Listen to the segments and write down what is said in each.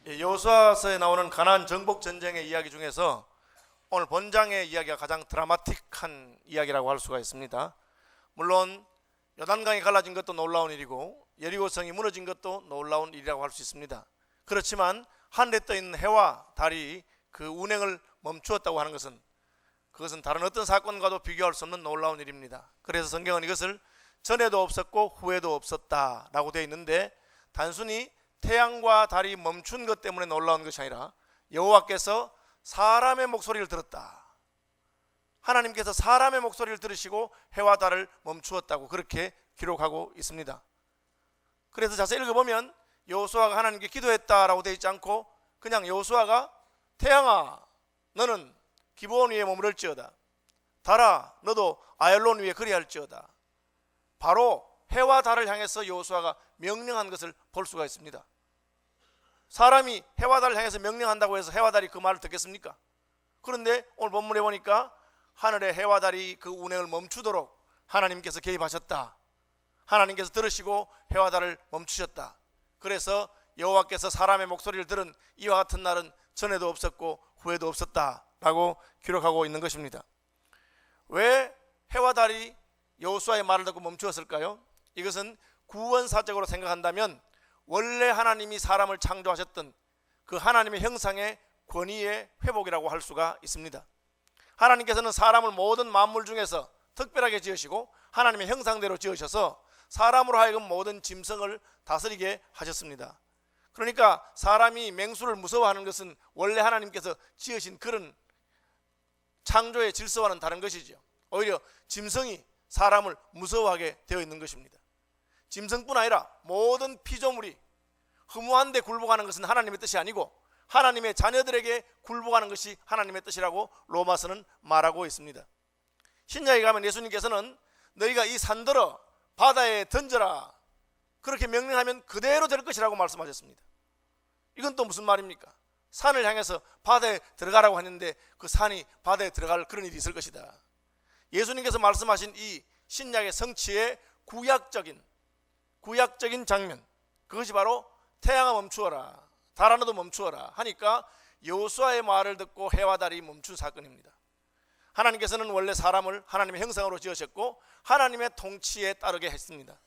여호수아서에 나오는 가나안 정복 전쟁의 이야기 중에서 오늘 본장의 이야기가 가장 드라마틱한 이야기라고 할 수가 있습니다. 물론 요단강이 갈라진 것도 놀라운 일이고 여리고성이 무너진 것도 놀라운 일이라고 할 수 있습니다. 그렇지만 하늘에 떠 있는 해와 달이 그 운행을 멈추었다고 하는 것은 그것은 다른 어떤 사건과도 비교할 수 없는 놀라운 일입니다. 그래서 성경은 이것을 전에도 없었고 후에도 없었다라고 되어 있는데, 단순히 태양과 달이 멈춘 것 때문에 놀라운 것이 아니라 여호와께서 사람의 목소리를 들었다, 하나님께서 사람의 목소리를 들으시고 해와 달을 멈추었다고 그렇게 기록하고 있습니다. 그래서 자세히 읽어보면 여호수아가 하나님께 기도했다라고 되어 있지 않고 그냥 여호수아가 태양아 너는 기브온 위에 머무를지어다, 달아 너도 아얄론 위에 그리할지어다, 바로 해와 달을 향해서 여호수아가 명령한 것을 볼 수가 있습니다. 사람이 해와 달을 향해서 명령한다고 해서 해와 달이 그 말을 듣겠습니까? 그런데 오늘 본문에 보니까 하늘의 해와 달이 그 운행을 멈추도록 하나님께서 개입하셨다, 하나님께서 들으시고 해와 달을 멈추셨다. 그래서 여호와께서 사람의 목소리를 들은 이와 같은 날은 전에도 없었고 후에도 없었다라고 기록하고 있는 것입니다. 왜 해와 달이 여호수아의 말을 듣고 멈추었을까요? 이것은 구원사적으로 생각한다면 원래 하나님이 사람을 창조하셨던 그 하나님의 형상의 권위의 회복이라고 할 수가 있습니다. 하나님께서는 사람을 모든 만물 중에서 특별하게 지으시고 하나님의 형상대로 지으셔서 사람으로 하여금 모든 짐승을 다스리게 하셨습니다. 그러니까 사람이 맹수를 무서워하는 것은 원래 하나님께서 지으신 그런 창조의 질서와는 다른 것이죠. 오히려 짐승이 사람을 무서워하게 되어 있는 것입니다. 짐승뿐 아니라 모든 피조물이 허무한 데 굴복하는 것은 하나님의 뜻이 아니고 하나님의 자녀들에게 굴복하는 것이 하나님의 뜻이라고 로마서는 말하고 있습니다. 신약에 가면 예수님께서는 너희가 이 산들어 바다에 던져라 그렇게 명령하면 그대로 될 것이라고 말씀하셨습니다. 이건 또 무슨 말입니까? 산을 향해서 바다에 들어가라고 하는데 그 산이 바다에 들어갈 그런 일이 있을 것이다. 예수님께서 말씀하신 이 신약의 성취의 구약적인 장면, 그것이 바로 태양아 멈추어라, 달아 너도 멈추어라 하니까 여호수아의 말을 듣고 해와 달이 멈춘 사건입니다. 하나님께서는 원래 사람을 하나님의 형상으로 지으셨고 하나님의 통치에 따르게 했습니다.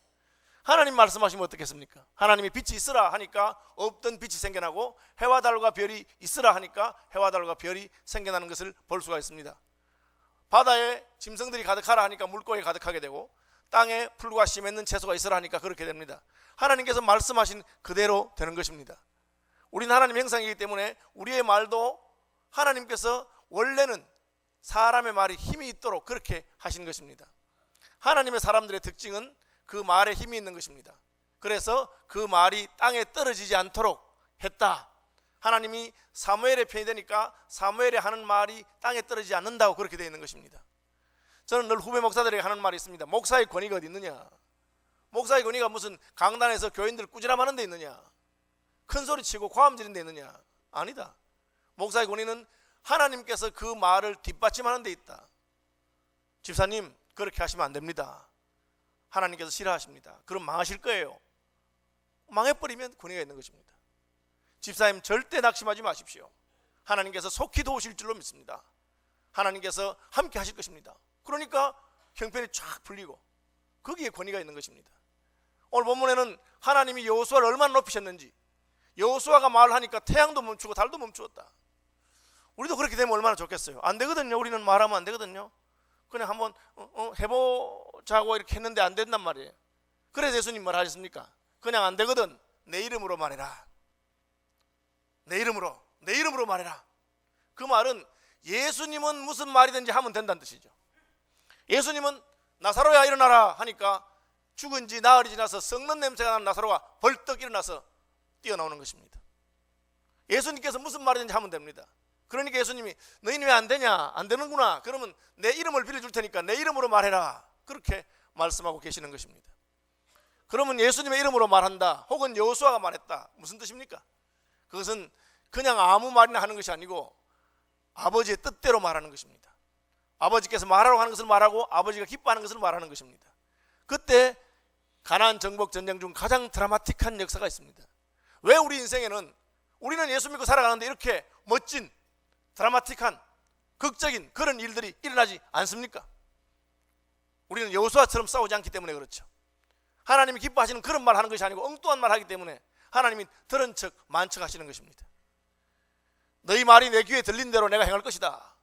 하나님 말씀하시면 어떻겠습니까? 하나님이 빛이 있으라 하니까 없던 빛이 생겨나고 해와 달과 별이 있으라 하니까 해와 달과 별이 생겨나는 것을 볼 수가 있습니다. 바다에 짐승들이 가득하라 하니까 물고기 가득하게 되고 땅에 풀과 씨 맺는 채소가 있으라 하니까 그렇게 됩니다. 하나님께서 말씀하신 그대로 되는 것입니다. 우리는 하나님의 형상이기 때문에 우리의 말도 하나님께서 원래는 사람의 말이 힘이 있도록 그렇게 하신 것입니다. 하나님의 사람들의 특징은 그 말에 힘이 있는 것입니다. 그래서 그 말이 땅에 떨어지지 않도록 했다. 하나님이 사무엘의 편이 되니까 사무엘이 하는 말이 땅에 떨어지지 않는다고 그렇게 되어 있는 것입니다. 저는 늘 후배 목사들에게 하는 말이 있습니다. 목사의 권위가 어디 있느냐? 목사의 권위가 무슨 강단에서 교인들 꾸지람하는 데 있느냐? 큰 소리 치고 고함 지르는 데 있느냐? 아니다. 목사의 권위는 하나님께서 그 말을 뒷받침하는 데 있다. 집사님 그렇게 하시면 안 됩니다. 하나님께서 싫어하십니다. 그럼 망하실 거예요. 망해버리면 권위가 있는 것입니다. 집사님 절대 낙심하지 마십시오. 하나님께서 속히 도우실 줄로 믿습니다. 하나님께서 함께 하실 것입니다. 그러니까 형편이 쫙 풀리고 거기에 권위가 있는 것입니다. 오늘 본문에는 하나님이 여호수아를 얼마나 높이셨는지, 여호수아가 말하니까 태양도 멈추고 달도 멈추었다. 우리도 그렇게 되면 얼마나 좋겠어요. 안 되거든요. 우리는 말하면 안 되거든요. 그냥 한번 해보자고 이렇게 했는데 안 된단 말이에요. 그래서 예수님 말 하셨습니까? 그냥 안 되거든 내 이름으로 말해라. 내 이름으로 말해라. 그 말은 예수님은 무슨 말이든지 하면 된다는 뜻이죠. 예수님은 나사로야 일어나라 하니까 죽은 지 나흘이 지나서 썩는 냄새가 나는 나사로가 벌떡 일어나서 뛰어나오는 것입니다. 예수님께서 무슨 말이든지 하면 됩니다. 그러니까 예수님이 너희는 왜 안 되냐? 안 되는구나. 그러면 내 이름을 빌어줄 테니까 내 이름으로 말해라. 그렇게 말씀하고 계시는 것입니다. 그러면 예수님의 이름으로 말한다 혹은 여호수아가 말했다 무슨 뜻입니까? 그것은 그냥 아무 말이나 하는 것이 아니고 아버지의 뜻대로 말하는 것입니다. 아버지께서 말하라고 하는 것을 말하고 아버지가 기뻐하는 것을 말하는 것입니다. 그때 가나안 정복 전쟁 중 가장 드라마틱한 역사가 있습니다. 왜 우리 인생에는 우리는 예수 믿고 살아가는데 이렇게 멋진 드라마틱한 극적인 그런 일들이 일어나지 않습니까? 우리는 여호수아처럼 싸우지 않기 때문에 그렇죠. 하나님이 기뻐하시는 그런 말 하는 것이 아니고 엉뚱한 말 하기 때문에 하나님이 들은 척 만척하시는 것입니다. 너희 말이 내 귀에 들린 대로 내가 행할 것이다.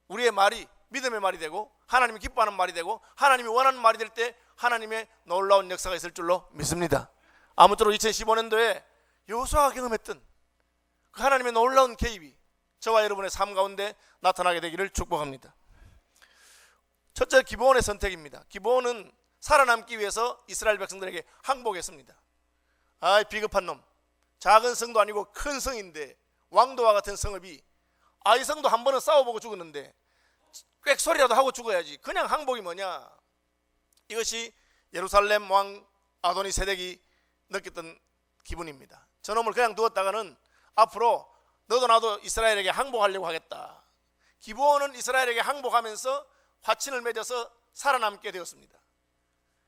우리의 말이 믿음의 말이 되고 하나님이 기뻐하는 말이 되고 하나님이 원하는 말이 될 때 하나님의 놀라운 역사가 있을 줄로 믿습니다. 아무쪼록 2015년도에 여호수아가 경험했던 그 하나님의 놀라운 개입이 저와 여러분의 삶 가운데 나타나게 되기를 축복합니다. 첫째, 기브온의 선택입니다. 기브온은 살아남기 위해서 이스라엘 백성들에게 항복했습니다. 아이 비겁한 놈, 작은 성도 아니고 큰 성인데 왕도와 같은 성읍이 이 성도 한 번은 싸워보고 죽었는데 꽥소리라도 하고 죽어야지 그냥 항복이 뭐냐. 이것이 예루살렘 왕 아도니 세덱이 느꼈던 기분입니다. 저놈을 그냥 두었다가는 앞으로 너도 나도 이스라엘에게 항복하려고 하겠다. 기브온은 이스라엘에게 항복하면서 화친을 맺어서 살아남게 되었습니다.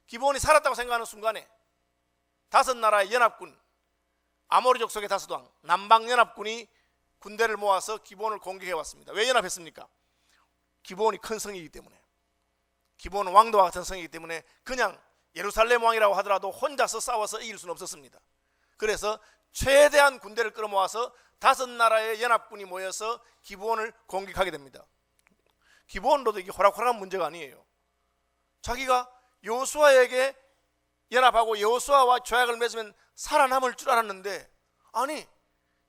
기브온이 살았다고 생각하는 순간에 다섯 나라의 연합군, 아모리족 속의 다섯 왕, 남방 연합군이 군대를 모아서 기브온을 공격해 왔습니다. 왜 연합했습니까? 기브온이 큰 성이기 때문에, 기브온은 왕도와 같은 성이기 때문에 그냥 예루살렘 왕이라고 하더라도 혼자서 싸워서 이길 수는 없었습니다. 그래서 최대한 군대를 끌어모아서 다섯 나라의 연합군이 모여서 기브온을 공격하게 됩니다. 기브온도 이게 호락호락한 문제가 아니에요. 자기가 여호수아에게 연합하고 여호수아와 조약을 맺으면 살아남을 줄 알았는데, 아니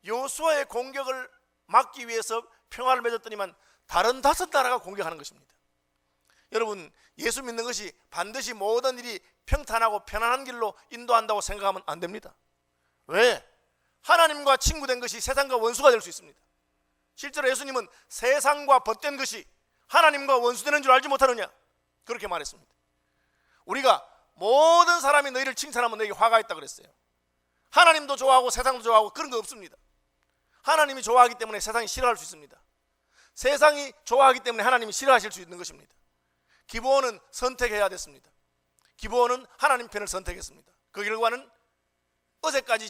여호수아의 공격을 막기 위해서 평화를 맺었더니만 다른 다섯 나라가 공격하는 것입니다. 여러분, 예수 믿는 것이 반드시 모든 일이 평탄하고 편안한 길로 인도한다고 생각하면 안 됩니다. 왜? 하나님과 친구된 것이 세상과 원수가 될 수 있습니다. 실제로 예수님은 세상과 벗된 것이 하나님과 원수되는 줄 알지 못하느냐, 그렇게 말했습니다. 우리가 모든 사람이 너희를 칭찬하면 너에게 화가 있다 그랬어요. 하나님도 좋아하고 세상도 좋아하고 그런 거 없습니다. 하나님이 좋아하기 때문에 세상이 싫어할 수 있습니다. 세상이 좋아하기 때문에 하나님이 싫어하실 수 있는 것입니다. 기브온은 선택해야 됐습니다. 기브온은 하나님 편을 선택했습니다. 그 결과는 어제까지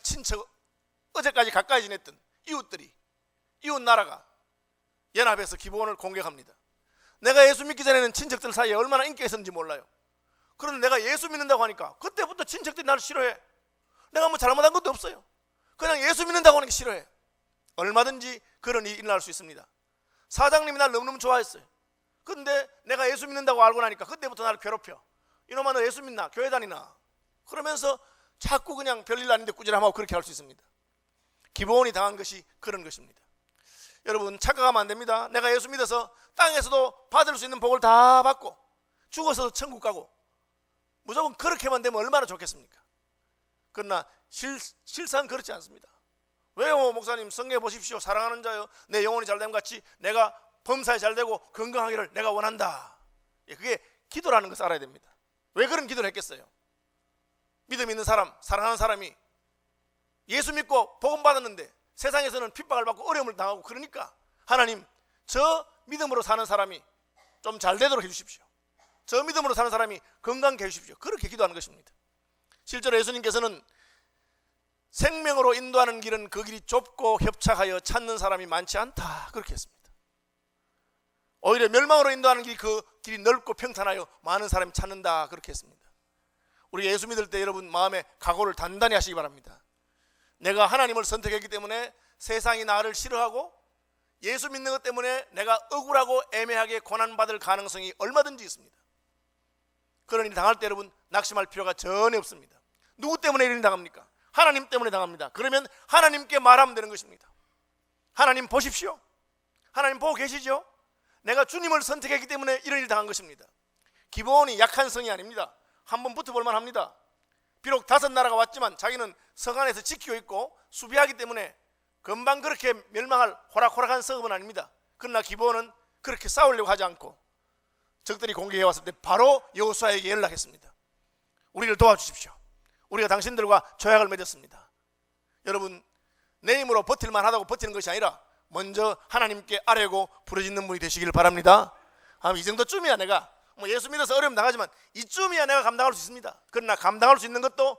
어제까지 가까이 지냈던 이웃들이, 이웃 나라가 연합해서 기브온을 공격합니다. 내가 예수 믿기 전에는 친척들 사이에 얼마나 인기가 있었는지 몰라요. 그런데 내가 예수 믿는다고 하니까 그때부터 친척들이 나를 싫어해. 내가 뭐 잘못한 것도 없어요. 그냥 예수 믿는다고 하는 게 싫어해. 얼마든지 그런 일이 일어날 수 있습니다. 사장님이 날 너무너무 좋아했어요. 근데 내가 예수 믿는다고 알고 나니까 그때부터 나를 괴롭혀. 이놈아 너 예수 믿나? 교회 다니나? 그러면서 자꾸 그냥 별일 아닌데 꾸지람하고 그렇게 할 수 있습니다. 기브온이 당한 것이 그런 것입니다. 여러분, 착각하면 안 됩니다. 내가 예수 믿어서 땅에서도 받을 수 있는 복을 다 받고 죽어서 천국 가고 무조건 그렇게만 되면 얼마나 좋겠습니까? 그러나 실상 그렇지 않습니다. 왜요 목사님? 성경에 보십시오. 사랑하는 자여 내 영혼이 잘됨 같이 내가 범사에 잘되고 건강하기를 내가 원한다. 그게 기도라는 것을 알아야 됩니다. 왜 그런 기도를 했겠어요? 믿음 있는 사람, 사랑하는 사람이 예수 믿고 복음 받았는데 세상에서는 핍박을 받고 어려움을 당하고 그러니까 하나님, 저 믿음으로 사는 사람이 좀 잘 되도록 해주십시오. 저 믿음으로 사는 사람이 건강케 해주십시오. 그렇게 기도하는 것입니다. 실제로 예수님께서는 생명으로 인도하는 길은 그 길이 좁고 협착하여 찾는 사람이 많지 않다, 그렇게 했습니다. 오히려 멸망으로 인도하는 길이 그 길이 넓고 평탄하여 많은 사람이 찾는다, 그렇게 했습니다. 우리 예수 믿을 때 여러분 마음에 각오를 단단히 하시기 바랍니다. 내가 하나님을 선택했기 때문에 세상이 나를 싫어하고 예수 믿는 것 때문에 내가 억울하고 애매하게 고난받을 가능성이 얼마든지 있습니다. 그런 일 당할 때 여러분 낙심할 필요가 전혀 없습니다. 누구 때문에 이런 일 당합니까? 하나님 때문에 당합니다. 그러면 하나님께 말하면 되는 것입니다. 하나님 보십시오. 하나님 보고 계시죠? 내가 주님을 선택했기 때문에 이런 일 당한 것입니다. 기브온이 약한 성이 아닙니다. 한번 붙어볼만 합니다. 비록 다섯 나라가 왔지만 자기는 성 안에서 지키고 있고 수비하기 때문에 금방 그렇게 멸망할 호락호락한 성읍은 아닙니다. 그러나 기브온은 그렇게 싸우려고 하지 않고 적들이 공격해 왔을 때 바로 여호수아에게 연락했습니다. 우리를 도와주십시오. 우리가 당신들과 조약을 맺었습니다. 여러분, 내 힘으로 버틸만 하다고 버티는 것이 아니라 먼저 하나님께 아뢰고 부르짖는 분이 되시길 바랍니다. 이 정도쯤이야 내가 뭐 예수 믿어서 어려움 당하지만 이쯤이야 내가 감당할 수 있습니다. 그러나 감당할 수 있는 것도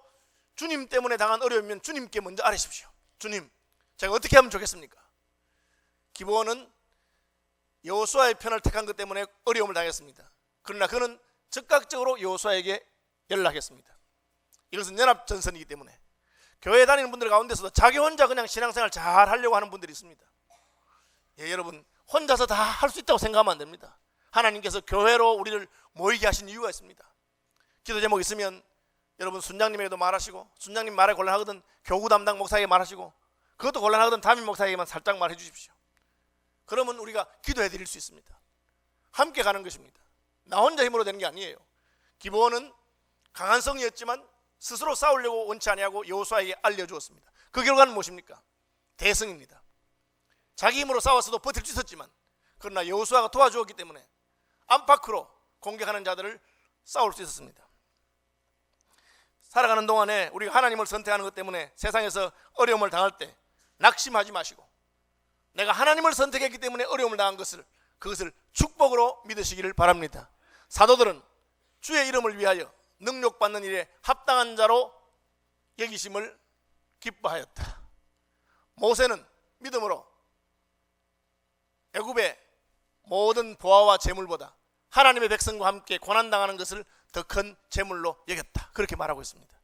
주님 때문에 당한 어려움이면 주님께 먼저 아뢰십시오. 주님, 제가 어떻게 하면 좋겠습니까? 기브온은 여호수아의 편을 택한 것 때문에 어려움을 당했습니다. 그러나 그는 즉각적으로 여호수아에게 연락했습니다. 이것은 연합전선이기 때문에 교회 다니는 분들 가운데서도 자기 혼자 그냥 신앙생활 잘 하려고 하는 분들이 있습니다. 예, 여러분 혼자서 다 할 수 있다고 생각하면 안 됩니다. 하나님께서 교회로 우리를 모이게 하신 이유가 있습니다. 기도 제목 있으면 여러분 순장님에게도 말하시고, 순장님 말에 곤란하거든 교구 담당 목사에게 말하시고, 그것도 곤란하거든 담임 목사에게만 살짝 말해 주십시오. 그러면 우리가 기도해 드릴 수 있습니다. 함께 가는 것입니다. 나 혼자 힘으로 되는 게 아니에요. 기브온은 강한 성이었지만 스스로 싸우려고 원치 아니하고 여호수아에게 알려주었습니다. 그 결과는 무엇입니까? 대승입니다. 자기 힘으로 싸웠어도 버틸 수 있었지만, 그러나 여호수아가 도와주었기 때문에 안팎으로 공격하는 자들을 싸울 수 있었습니다. 살아가는 동안에 우리가 하나님을 선택하는 것 때문에 세상에서 어려움을 당할 때 낙심하지 마시고, 내가 하나님을 선택했기 때문에 어려움을 당한 그것을 축복으로 믿으시기를 바랍니다. 사도들은 주의 이름을 위하여 능력받는 일에 합당한 자로 여기심을 기뻐하였다. 모세는 믿음으로 애굽의 모든 보화와 재물보다 하나님의 백성과 함께 고난당하는 것을 더 큰 재물로 여겼다. 그렇게 말하고 있습니다.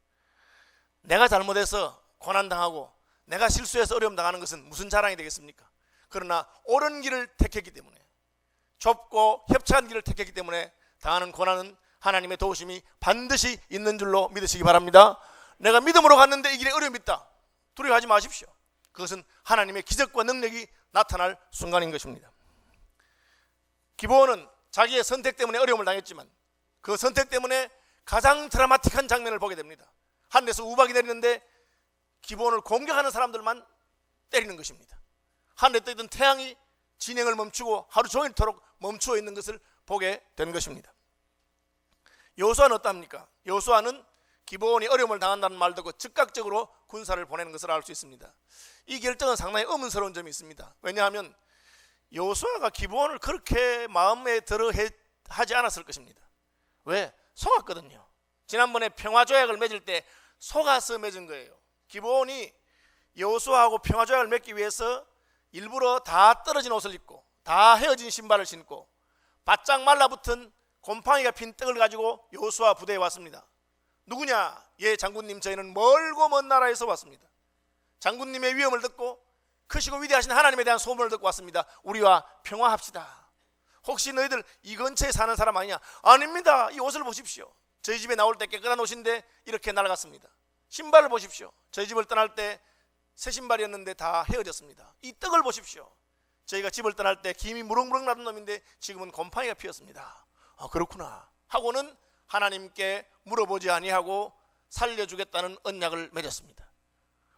내가 잘못해서 고난당하고 내가 실수해서 어려움 당하는 것은 무슨 자랑이 되겠습니까? 그러나 옳은 길을 택했기 때문에, 좁고 협착한 길을 택했기 때문에 당하는 고난은 하나님의 도우심이 반드시 있는 줄로 믿으시기 바랍니다. 내가 믿음으로 갔는데 이 길에 어려움이 있다, 두려워하지 마십시오. 그것은 하나님의 기적과 능력이 나타날 순간인 것입니다. 기브온은 자기의 선택 때문에 어려움을 당했지만 그 선택 때문에 가장 드라마틱한 장면을 보게 됩니다. 하늘에서 우박이 내리는데 기브온을 공격하는 사람들만 때리는 것입니다. 하늘에 떠 있던 태양이 진행을 멈추고 하루 종일토록 멈추어 있는 것을 보게 된 것입니다. 여호수아는 어떠합니까? 여호수아는 기브온이 어려움을 당한다는 말 듣고 즉각적으로 군사를 보내는 것을 알 수 있습니다. 이 결정은 상당히 의문스러운 점이 있습니다. 왜냐하면 여호수아가 기브온을 그렇게 마음에 들어 하지 않았을 것입니다. 왜? 속았거든요. 지난번에 평화조약을 맺을 때 속아서 맺은 거예요. 기브온이 여호수아하고 평화조약을 맺기 위해서 일부러 다 떨어진 옷을 입고 다 헤어진 신발을 신고 바짝 말라붙은 곰팡이가 핀 떡을 가지고 여호수아 부대에 왔습니다. 누구냐? 예, 장군님, 저희는 멀고 먼 나라에서 왔습니다. 장군님의 위엄을 듣고 크시고 위대하신 하나님에 대한 소문을 듣고 왔습니다. 우리와 평화합시다. 혹시 너희들 이 근처에 사는 사람 아니냐? 아닙니다. 이 옷을 보십시오. 저희 집에 나올 때 깨끗한 옷인데 이렇게 날아갔습니다. 신발을 보십시오. 저희 집을 떠날 때 새 신발이었는데 다 헤어졌습니다. 이 떡을 보십시오. 저희가 집을 떠날 때 김이 무럭무럭 나던 놈인데 지금은 곰팡이가 피었습니다. 아, 그렇구나 하고는 하나님께 물어보지 아니하고 살려주겠다는 언약을 맺었습니다.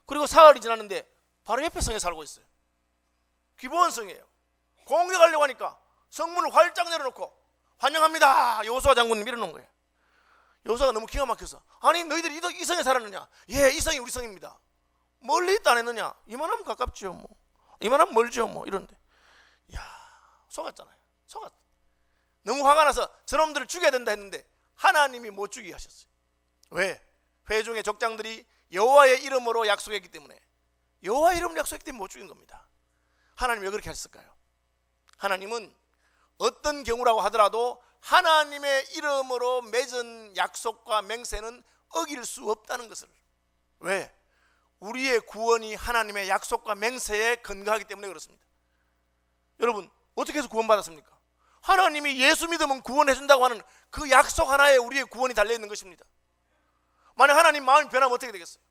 그리고 사흘이 지났는데 바로 옆에 성에 살고 있어요. 기브온 성이에요. 공격하려고 하니까 성문을 활짝 내려놓고 환영합니다, 여호수아 장군님 이러는 거예요. 여호수아가 너무 기가 막혀서, 아니 너희들이 이 성에 살았느냐? 예, 이 성이 우리 성입니다. 멀리 있다 안 했느냐? 이만하면 가깝지요, 뭐 이만하면 멀지요, 뭐 이런데, 야, 속았잖아요. 속았. 너무 화가 나서 저놈들을 죽여야 된다 했는데 하나님이 못 죽이게 하셨어요. 왜? 회중의 족장들이 여호와의 이름으로 약속했기 때문에, 여호와의 이름으로 약속했기 때문에 못 죽인 겁니다. 하나님 왜 그렇게 하셨을까요? 하나님은 어떤 경우라고 하더라도 하나님의 이름으로 맺은 약속과 맹세는 어길 수 없다는 것을, 왜? 우리의 구원이 하나님의 약속과 맹세에 근거하기 때문에 그렇습니다. 여러분, 어떻게 해서 구원받았습니까? 하나님이 예수 믿으면 구원해 준다고 하는 그 약속 하나에 우리의 구원이 달려있는 것입니다. 만약 하나님 마음이 변하면 어떻게 되겠어요?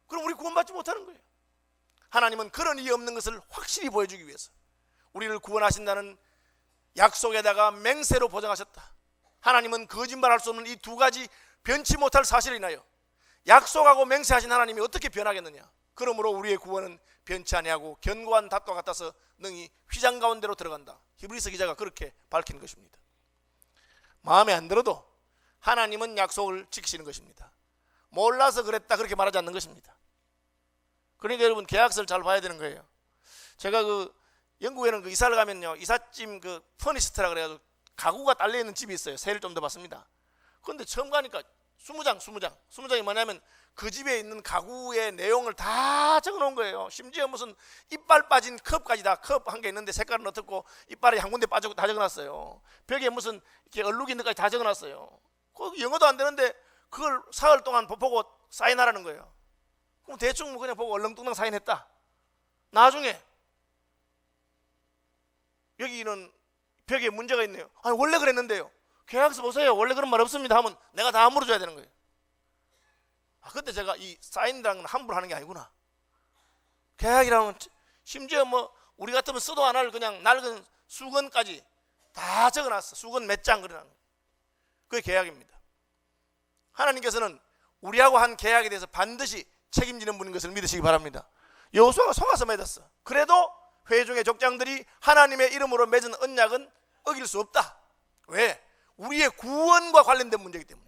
그럼 우리 구원받지 못하는 거예요. 하나님은 그런 일이 없는 것을 확실히 보여주기 위해서 우리를 구원하신다는 약속에다가 맹세로 보장하셨다. 하나님은 거짓말할 수 없는 이 두 가지 변치 못할 사실을 인하여 약속하고 맹세하신 하나님이 어떻게 변하겠느냐? 그러므로 우리의 구원은 변치 아니하고 견고한 닷과 같아서 능히 휘장 가운데로 들어간다. 히브리서 기자가 그렇게 밝힌 것입니다. 마음에 안 들어도 하나님은 약속을 지키시는 것입니다. 몰라서 그랬다 그렇게 말하지 않는 것입니다. 그러니까 여러분, 계약서를 잘 봐야 되는 거예요. 제가 영국에는 이사를 가면요, 이삿짐 퍼니스트라 그래가지고 가구가 딸려 있는 집이 있어요. 세를 좀 더 받습니다. 그런데 처음 가니까 20장이 뭐냐면 그 집에 있는 가구의 내용을 다 적어놓은 거예요. 심지어 무슨 이빨 빠진 컵까지 다, 컵 한 개 있는데 색깔은 어떻고 이빨이 한 군데 빠지고 다 적어놨어요. 벽에 무슨 이렇게 얼룩이 있는 것까지 다 적어놨어요. 그 영어도 안 되는데 그걸 사흘 동안 보고 사인하라는 거예요. 그럼 대충 그냥 보고 얼렁뚱땅 사인했다. 나중에 여기는 벽에 문제가 있네요. 아니 원래 그랬는데요. 계약서 보세요. 원래 그런 말 없습니다 하면 내가 다 물어줘야 되는 거예요. 그때 제가 이 사인이라는 건 함부로 하는 게 아니구나. 계약이라면 심지어 뭐 우리 같으면 쓰도 안 할 그냥 낡은 수건까지 다 적어놨어. 수건 몇 장 그러는 거예요. 그게 계약입니다. 하나님께서는 우리하고 한 계약에 대해서 반드시 책임지는 분인 것을 믿으시기 바랍니다. 여호수아가 속아서 맺었어. 그래도 회중의 족장들이 하나님의 이름으로 맺은 언약은 어길 수 없다. 왜? 우리의 구원과 관련된 문제이기 때문에.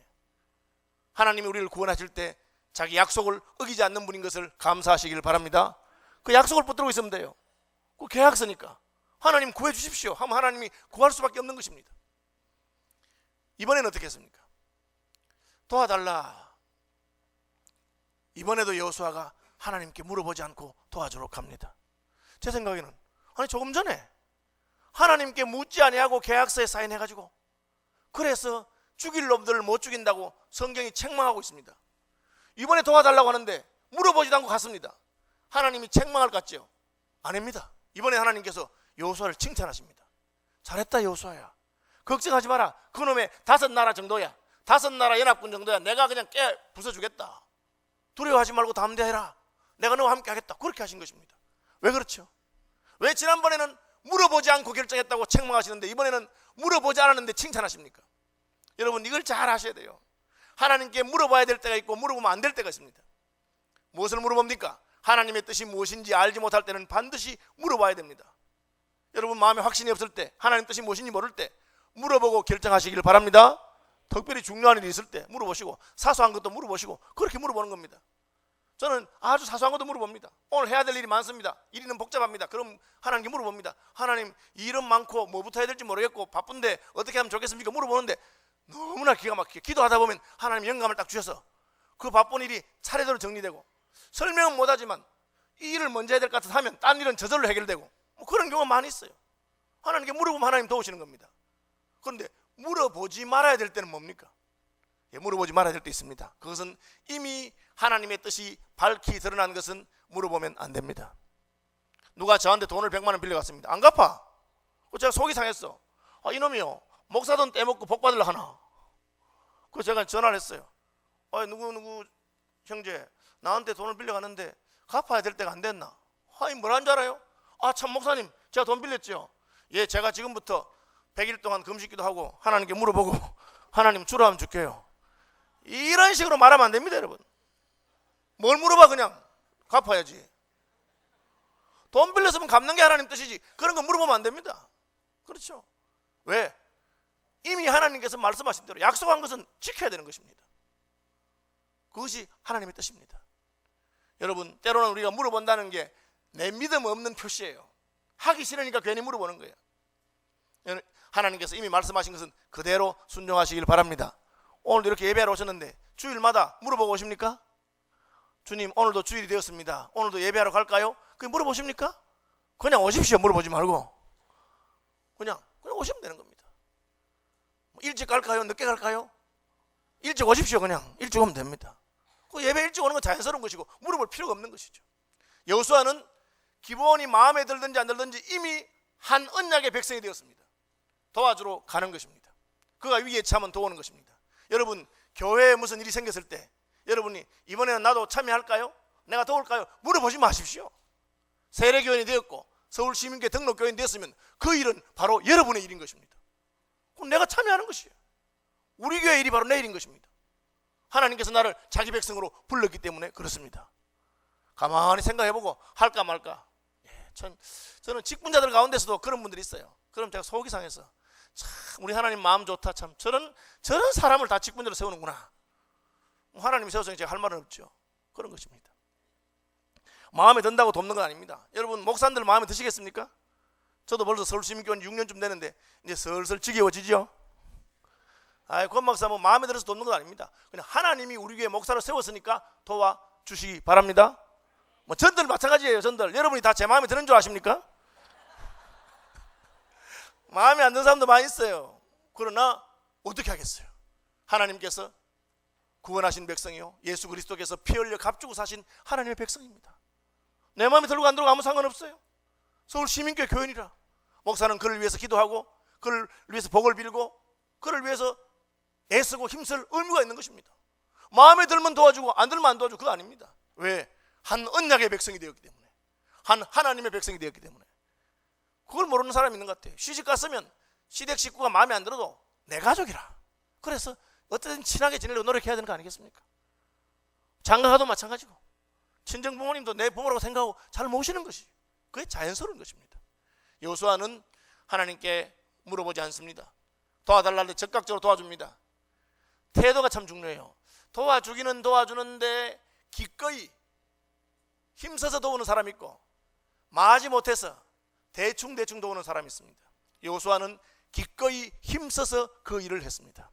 하나님이 우리를 구원하실 때 자기 약속을 어기지 않는 분인 것을 감사하시길 바랍니다. 그 약속을 붙들고 있으면 돼요. 그 계약서니까 하나님 구해 주십시오 하면 하나님이 구할 수밖에 없는 것입니다. 이번에는 어떻게 했습니까? 도와달라. 이번에도 여호수아가 하나님께 물어보지 않고 도와주도록 합니다. 제 생각에는 아니 조금 전에 하나님께 묻지 아니하고 계약서에 사인해가지고 그래서 죽일 놈들을 못 죽인다고 성경이 책망하고 있습니다. 이번에 도와달라고 하는데 물어보지도 않고 갔습니다. 하나님이 책망할 것 같죠? 아닙니다. 이번에 하나님께서 여호수아를 칭찬하십니다. 잘했다 여호수아야. 걱정하지 마라. 그놈의 5나라 정도야. 5나라 연합군 정도야. 내가 그냥 깨 부숴주겠다. 두려워하지 말고 담대해라. 내가 너와 함께 하겠다. 그렇게 하신 것입니다. 왜 그렇죠? 왜 지난번에는 물어보지 않고 결정했다고 책망하시는데 이번에는 물어보지 않았는데 칭찬하십니까? 여러분 이걸 잘 아셔야 돼요. 하나님께 물어봐야 될 때가 있고 물어보면 안 될 때가 있습니다. 무엇을 물어봅니까? 하나님의 뜻이 무엇인지 알지 못할 때는 반드시 물어봐야 됩니다. 여러분 마음에 확신이 없을 때, 하나님 뜻이 무엇인지 모를 때 물어보고 결정하시길 바랍니다. 특별히 중요한 일이 있을 때 물어보시고 사소한 것도 물어보시고 그렇게 물어보는 겁니다. 저는 아주 사소한 것도 물어봅니다. 오늘 해야 될 일이 많습니다. 일은 복잡합니다. 그럼 하나님께 물어봅니다. 하나님 일은 많고 뭐부터 해야 될지 모르겠고 바쁜데 어떻게 하면 좋겠습니까? 물어보는데 너무나 기가 막히게 기도하다 보면 하나님 영감을 딱 주셔서 그 바쁜 일이 차례대로 정리되고 설명은 못하지만 이 일을 먼저 해야 될 것 같아서 하면 딴 일은 저절로 해결되고 뭐 그런 경우가 많이 있어요. 하나님께 물어보면 하나님 도우시는 겁니다. 그런데 물어보지 말아야 될 때는 뭡니까? 물어보지 말아야 될 때 있습니다. 그것은 이미 하나님의 뜻이 밝히 드러난 것은 물어보면 안 됩니다. 누가 저한테 돈을 100만 원 빌려갔습니다. 안 갚아. 제가 속이 상했어. 이놈이요 목사 돈 떼먹고 복 받으려 하나. 그래서 제가 전화를 했어요. 누구 형제 나한테 돈을 빌려갔는데 갚아야 될 때가 안 됐나? 뭐라는 줄 알아요? 참 목사님 제가 돈 빌렸죠. 예, 제가 지금부터 100일 동안 금식기도 하고 하나님께 물어보고 하나님 주라 하면 줄게요. 이런 식으로 말하면 안 됩니다. 여러분 뭘 물어봐. 그냥 갚아야지. 돈 빌렸으면 갚는 게 하나님 뜻이지 그런 거 물어보면 안 됩니다. 그렇죠? 왜? 이미 하나님께서 말씀하신 대로 약속한 것은 지켜야 되는 것입니다. 그것이 하나님의 뜻입니다. 여러분 때로는 우리가 물어본다는 게 내 믿음 없는 표시예요. 하기 싫으니까 괜히 물어보는 거예요. 하나님께서 이미 말씀하신 것은 그대로 순종하시길 바랍니다. 오늘도 이렇게 예배하러 오셨는데 주일마다 물어보고 오십니까? 주님 오늘도 주일이 되었습니다. 오늘도 예배하러 갈까요? 그게 물어보십니까? 그냥 오십시오. 물어보지 말고 그냥 오시면 되는 겁니다. 일찍 갈까요? 늦게 갈까요? 일찍 오십시오. 그냥 일찍 오면 됩니다. 그 예배 일찍 오는 건 자연스러운 것이고 물어볼 필요가 없는 것이죠. 여호수아는 기본이 마음에 들든지 안 들든지 이미 한 언약의 백성이 되었습니다. 도와주러 가는 것입니다. 그가 위기에 처하면 도우는 것입니다. 여러분 교회에 무슨 일이 생겼을 때 여러분이 이번에는 나도 참여할까요? 내가 도울까요? 물어보지 마십시오. 세례교인이 되었고 서울시민교회 등록교인이 되었으면 그 일은 바로 여러분의 일인 것입니다. 그럼 내가 참여하는 것이에요. 우리 교회 일이 바로 내 일인 것입니다. 하나님께서 나를 자기 백성으로 불렀기 때문에 그렇습니다. 가만히 생각해보고 할까 말까. 저는 직분자들 가운데서도 그런 분들이 있어요. 그럼 제가 속이 상해서 참 우리 하나님 마음 좋다. 참 저런 사람을 다 직분자로 세우는구나. 하나님이 세웠으니 제가 할 말은 없죠. 그런 것입니다. 마음에 든다고 돕는 건 아닙니다. 여러분 목사님들 마음에 드시겠습니까? 저도 벌써 서울시민교회 6년쯤 되는데 이제 슬슬 지겨워지죠. 권 목사 뭐 마음에 들어서 돕는 건 아닙니다. 그냥 하나님이 우리 교회 목사를 세웠으니까 도와주시기 바랍니다. 뭐 전들 마찬가지예요. 전들 여러분이 다 제 마음에 드는 줄 아십니까? 마음에 안 드는 사람도 많이 있어요. 그러나 어떻게 하겠어요? 하나님께서 구원하신 백성이요, 예수 그리스도께서 피 흘려 값주고 사신 하나님의 백성입니다. 내 마음에 들고 안 들고 아무 상관없어요. 서울 시민교회 교인이라 목사는 그를 위해서 기도하고 그를 위해서 복을 빌고 그를 위해서 애쓰고 힘쓸 의무가 있는 것입니다. 마음에 들면 도와주고 안 들면 안 도와주고 그거 아닙니다. 왜? 한 언약의 백성이 되었기 때문에, 한 하나님의 백성이 되었기 때문에. 그걸 모르는 사람이 있는 것 같아요. 시집 갔으면 시댁 식구가 마음에 안 들어도 내 가족이라, 그래서 어떻게든 친하게 지내려고 노력해야 되는 거 아니겠습니까? 장가가도 마찬가지고 친정 부모님도 내 부모라고 생각하고 잘 모시는 것이, 그게 자연스러운 것입니다. 여호수아는 하나님께 물어보지 않습니다. 도와달라는 데 적극적으로 도와줍니다. 태도가 참 중요해요. 도와주기는 도와주는데 기꺼이 힘써서 도우는 사람이 있고 마지 못해서 대충 도우는 사람이 있습니다. 여호수아는 기꺼이 힘써서 그 일을 했습니다.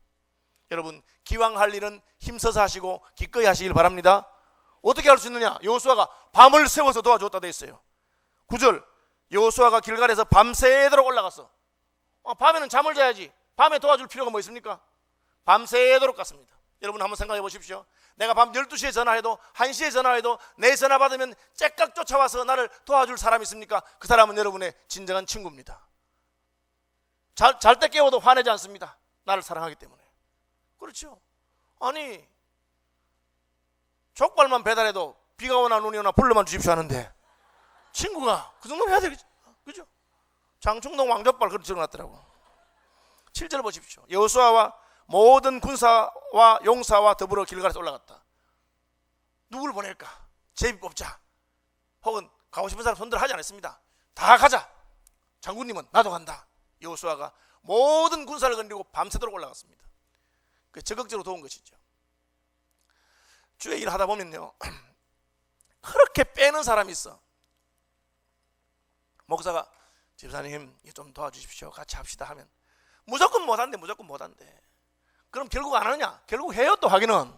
여러분, 기왕 할 일은 힘써서 하시고 기꺼이 하시길 바랍니다. 어떻게 할 수 있느냐? 여호수아가 밤을 새워서 도와줬다 돼 있어요. 9절, 여호수아가 길갈에서 밤새도록 올라갔어. 밤에는 잠을 자야지 밤에 도와줄 필요가 뭐 있습니까? 밤새도록 갔습니다. 여러분 한번 생각해 보십시오. 내가 밤 12시에 전화해도 1시에 전화해도 내 전화 받으면 째깍 쫓아와서 나를 도와줄 사람이 있습니까? 그 사람은 여러분의 진정한 친구입니다. 잘 때 깨워도 화내지 않습니다. 나를 사랑하기 때문에. 그렇죠. 아니, 족발만 배달해도 비가 오나 눈이 오나 불러만 주십시오 하는데 친구가 그 정도는 해야 되겠죠. 그죠? 장충동 왕족발 그렇게 적어놨더라고. 7절 보십시오. 여호수아와 모든 군사와 용사와 더불어 길갈에서 올라갔다. 누구를 보낼까? 제비 뽑자. 혹은 가고 싶은 사람 손들어 하지 않았습니다. 다 가자. 장군님은 나도 간다. 여호수아가 모든 군사를 건드리고 밤새도록 올라갔습니다. 그 적극적으로 도운 것이죠. 주의 일을 하다 보면요, 그렇게 빼는 사람이 있어. 목사가 집사님 좀 도와주십시오, 같이 합시다 하면 무조건 못한대. 그럼 결국 안 하느냐? 결국 해요. 또 하기는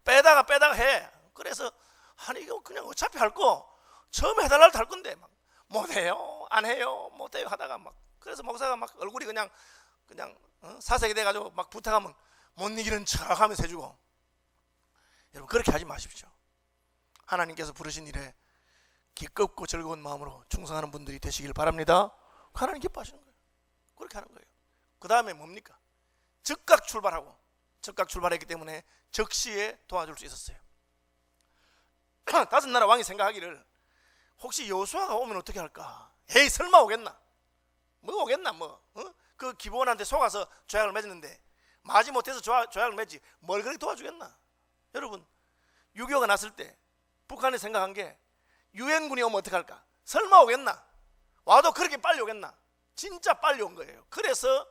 빼다가 해. 그래서 아니 이거 그냥 어차피 할 거 처음에 해달라고 할 건데 막 못해요, 안 해요, 못해요 하다가 막, 그래서 목사가 막 얼굴이 그냥 사색이 돼가지고 막 부탁하면 못 이기는 척 하면서 해주고. 여러분 그렇게 하지 마십시오. 하나님께서 부르신 일에 기껍고 즐거운 마음으로 충성하는 분들이 되시길 바랍니다. 하나님 기뻐하시는 거예요. 그렇게 하는 거예요. 그 다음에 뭡니까? 즉각 출발했기 때문에 적시에 도와줄 수 있었어요. 다섯 나라 왕이 생각하기를 혹시 여호수아가 오면 어떻게 할까? 에이 설마 오겠나? 그 기브온한테 속아서 조약을 맺었는데 마지 못해서 조약을 맺지 뭘 그렇게 도와주겠나? 여러분 6.25가 났을 때 북한이 생각한 게 유엔군이 오면 어떻게 할까? 설마 오겠나? 와도 그렇게 빨리 오겠나? 진짜 빨리 온 거예요. 그래서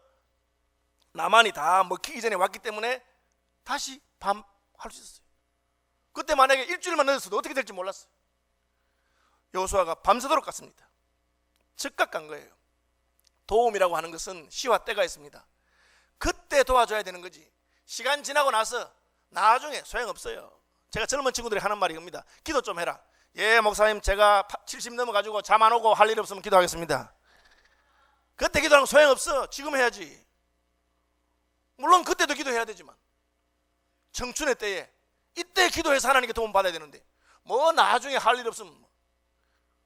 남한이 다 먹히기 전에 왔기 때문에 다시 밤 할 수 있었어요. 그때 만약에 일주일만 늦었어도 어떻게 될지 몰랐어요. 여호수아가 밤새도록 갔습니다. 즉각 간 거예요. 도움이라고 하는 것은 시와 때가 있습니다. 그때 도와줘야 되는 거지 시간 지나고 나서 나중에 소용없어요. 제가 젊은 친구들이 하는 말이 이겁니다. 기도 좀 해라. 예 목사님, 제가 70 넘어가지고 잠 안 오고 할 일 없으면 기도하겠습니다. 그때 기도하면 소용없어. 지금 해야지. 물론 그때도 기도해야 되지만 청춘의 때에 이때 기도해서 하나님께 도움 받아야 되는데 뭐 나중에 할 일 없으면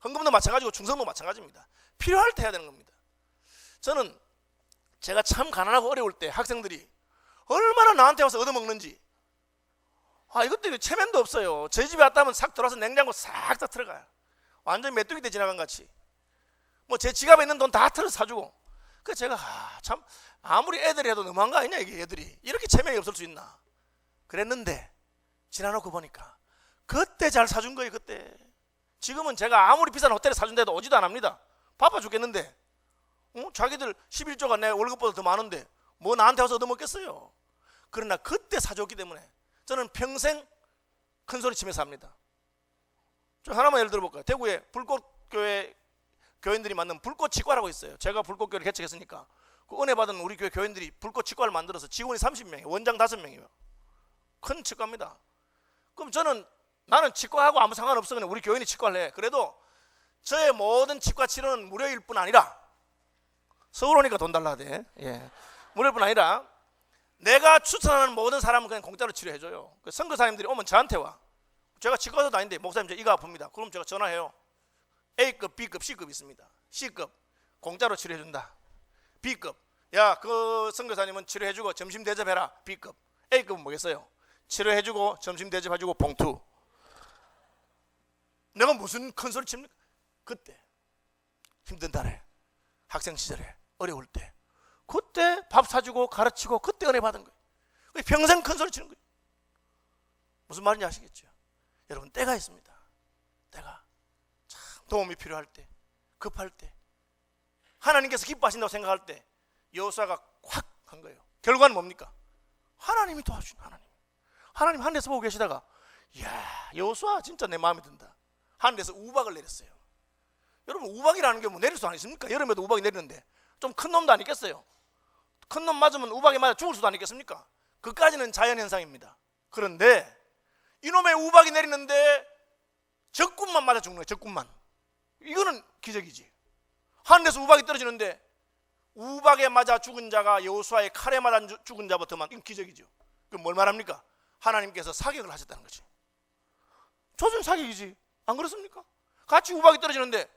헌금도 마찬가지고 충성도 마찬가지입니다. 필요할 때 해야 되는 겁니다. 저는 제가 참 가난하고 어려울 때 학생들이 얼마나 나한테 와서 얻어먹는지, 이것 때문에 체면도 없어요. 저희 집에 왔다 하면 싹 돌아서 냉장고 싹 들어가요. 완전 메뚜기 때 지나간 같이. 뭐 제 지갑에 있는 돈 다 털어서 사주고. 그래서 제가 참 아무리 애들이 해도 너무한 거 아니냐, 이게 애들이 이렇게 체면이 없을 수 있나 그랬는데 지나놓고 보니까 그때 잘 사준 거예요. 그때. 지금은 제가 아무리 비싼 호텔에 사준데도 오지도 안 합니다. 바빠 죽겠는데 자기들 11조가 내 월급보다 더 많은데 뭐 나한테 와서 얻어먹겠어요. 그러나 그때 사줬기 때문에 저는 평생 큰 소리 치면서 삽니다. 좀 하나만 예를 들어볼까요? 대구에 불꽃교회 교인들이 만든 불꽃치과라고 있어요. 제가 불꽃교회를 개척했으니까 그 은혜 받은 우리 교회 교인들이 불꽃 치과를 만들어서 직원이 30명이에요. 원장 5명이에요. 큰 치과입니다. 그럼 나는 치과하고 아무 상관없어. 그냥 우리 교인이 치과를 해. 그래도 저의 모든 치과 치료는 무료일 뿐 아니라, 서울 오니까 돈 달라 하대. 예. 무료일 뿐 아니라 내가 추천하는 모든 사람은 그냥 공짜로 치료해줘요. 그 선교사님들이 오면 저한테 와. 제가 치과도 다니는데 목사님 저 이가 아픕니다. 그럼 제가 전화해요. A급, B급, C급 있습니다. C급 공짜로 치료해준다. B급, 야 그 선교사님은 치료해주고 점심 대접해라. B급. A급은 뭐겠어요? 치료해주고 점심 대접해주고 봉투. 내가 무슨 큰 소리 칩니까? 그때 힘든 달에, 학생 시절에, 어려울 때, 그때 밥 사주고 가르치고 그때 은혜 받은 거예요. 평생 큰 소리 치는 거예요. 무슨 말인지 아시겠죠? 여러분, 때가 있습니다. 때가 참 도움이 필요할 때, 급할 때, 하나님께서 기뻐하신다고 생각할 때 여호수아가 확 한 거예요. 결과는 뭡니까? 하나님이 도와준 하나님 하늘에서 보고 계시다가, 이야 여호수아 진짜 내 마음에 든다. 하늘에서 우박을 내렸어요. 여러분, 우박이라는 게 뭐 내릴 수 아니십니까? 여름에도 우박이 내리는데 좀 큰 놈도 아니겠어요? 큰 놈 맞으면 우박에 맞아 죽을 수도 아니겠습니까? 그까지는 자연현상입니다. 그런데 이놈의 우박이 내리는데 적군만 맞아 죽는 거예요. 적군만. 이거는 기적이지. 하늘에서 우박이 떨어지는데 우박에 맞아 죽은 자가 여호수아의 칼에 맞아 죽은 자부터만, 이건 기적이죠. 그럼 뭘 말합니까? 하나님께서 사격을 하셨다는 거지. 조준 사격이지. 안 그렇습니까? 같이 우박이 떨어지는데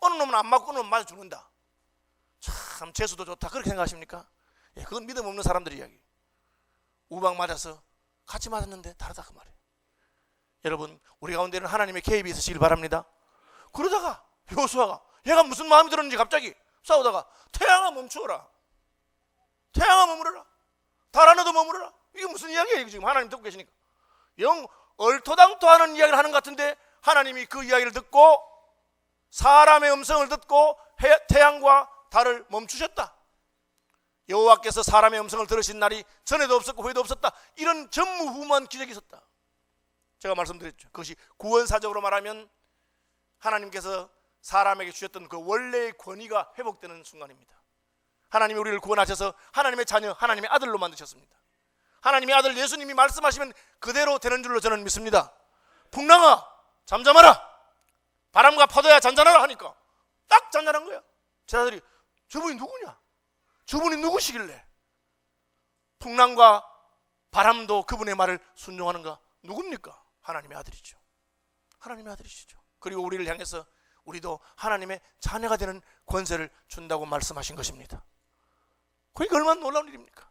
어느 놈은 안 맞고 어느 놈은 맞아 죽는다. 참 재수도 좋다, 그렇게 생각하십니까? 예, 그건 믿음 없는 사람들의 이야기. 우박 맞아서 같이 맞았는데 다르다, 그 말이에요. 여러분, 우리 가운데는 하나님의 개입이 있으시길 바랍니다. 그러다가 여호수아가, 얘가 무슨 마음이 들었는지 갑자기 싸우다가, 태양아 멈추어라, 태양아 머무르라, 달 하나도 머무르라. 이게 무슨 이야기예요? 이거 지금 하나님 듣고 계시니까 영 얼토당토하는 이야기를 하는 것 같은데, 하나님이 그 이야기를 듣고 사람의 음성을 듣고 태양과 달을 멈추셨다. 여호와께서 사람의 음성을 들으신 날이 전에도 없었고 후에도 없었다. 이런 전무후무한 기적이 있었다. 제가 말씀드렸죠. 그것이 구원사적으로 말하면 하나님께서 사람에게 주셨던 그 원래의 권위가 회복되는 순간입니다. 하나님이 우리를 구원하셔서 하나님의 자녀, 하나님의 아들로 만드셨습니다. 하나님의 아들 예수님이 말씀하시면 그대로 되는 줄로 저는 믿습니다. 풍랑아 잠잠하라, 바람과 파도야 잔잔하라 하니까 딱 잔잔한 거야. 제 아들이, 저분이 누구냐? 저분이 누구시길래 풍랑과 바람도 그분의 말을 순종하는가? 누굽니까? 하나님의 아들이죠. 하나님의 아들이시죠. 그리고 우리를 향해서 우리도 하나님의 자녀가 되는 권세를 준다고 말씀하신 것입니다. 그러니까 얼마나 놀라운 일입니까?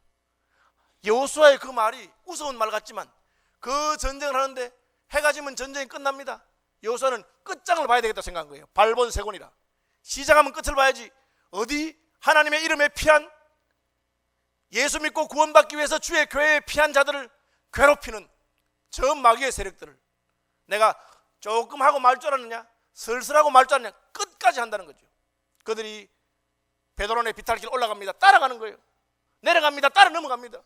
여호수아의 그 말이 우스운 말 같지만 그 전쟁을 하는데 해가 지면 전쟁이 끝납니다. 여호수아는 끝장을 봐야 되겠다 생각한 거예요. 발본세곤이라. 시작하면 끝을 봐야지. 어디 하나님의 이름에 피한, 예수 믿고 구원받기 위해서 주의 교회에 피한 자들을 괴롭히는 저 마귀의 세력들을 내가 조금 하고 말 줄 알았느냐, 슬슬하고 말 줄 알았느냐, 끝까지 한다는 거죠. 그들이 베드로의 비탈길 올라갑니다. 따라가는 거예요. 내려갑니다. 따라 넘어갑니다.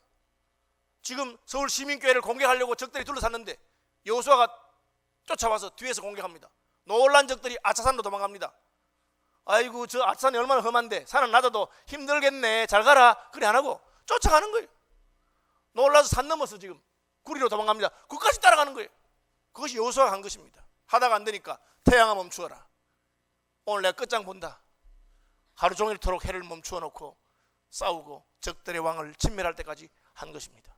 지금 서울 시민교회를 공격하려고 적들이 둘러쌌는데 여호수아가 쫓아와서 뒤에서 공격합니다. 놀란 적들이 아차산으로 도망갑니다. 아이고, 저 아차산이 얼마나 험한데 산은 낮아도 힘들겠네, 잘 가라, 그래 안 하고 쫓아가는 거예요. 놀라서 산 넘어서 지금 구리로 도망갑니다. 그것까지 따라가는 거예요. 그것이 여호수아가 한 것입니다. 하다가 안 되니까 태양아 멈추어라, 오늘 내가 끝장 본다. 하루 종일토록 해를 멈추어 놓고 싸우고 적들의 왕을 진멸할 때까지 한 것입니다.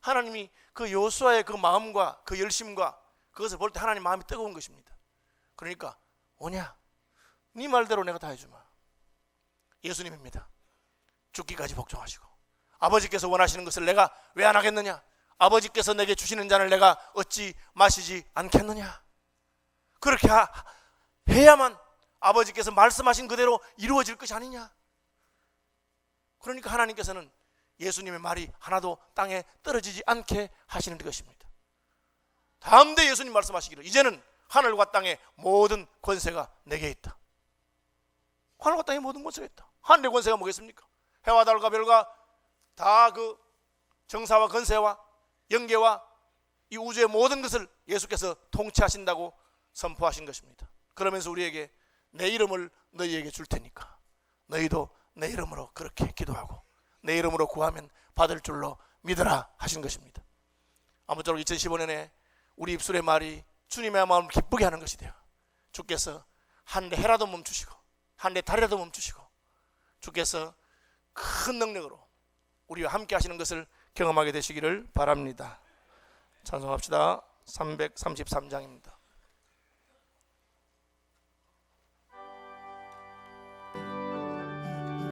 하나님이 그 여호수아의 그 마음과 그 열심과 그것을 볼 때 하나님 마음이 뜨거운 것입니다. 그러니까 오냐, 네 말대로 내가 다 해주마. 예수님입니다. 죽기까지 복종하시고 아버지께서 원하시는 것을 내가 왜 안 하겠느냐, 아버지께서 내게 주시는 잔을 내가 어찌 마시지 않겠느냐. 그렇게 해야만 아버지께서 말씀하신 그대로 이루어질 것이 아니냐. 그러니까 하나님께서는 예수님의 말이 하나도 땅에 떨어지지 않게 하시는 것입니다. 다음대 예수님 말씀하시기를, 이제는 하늘과 땅의 모든 권세가 내게 있다. 하늘과 땅의 모든 권세가 있다. 하늘의 권세가 뭐겠습니까? 해와 달과 별과 다 그 정사와 권세와 영계와 이 우주의 모든 것을 예수께서 통치하신다고 선포하신 것입니다. 그러면서 우리에게 내 이름을 너희에게 줄 테니까 너희도 내 이름으로 그렇게 기도하고 내 이름으로 구하면 받을 줄로 믿으라 하신 것입니다. 아무쪼록 2015년에 우리 입술의 말이 주님의 마음을 기쁘게 하는 것이 되어 주께서 한 대 해라도 멈추시고 한 대 달이라도 멈추시고 주께서 큰 능력으로 우리와 함께 하시는 것을 경험하게 되시기를 바랍니다. 찬송합시다. 333장입니다.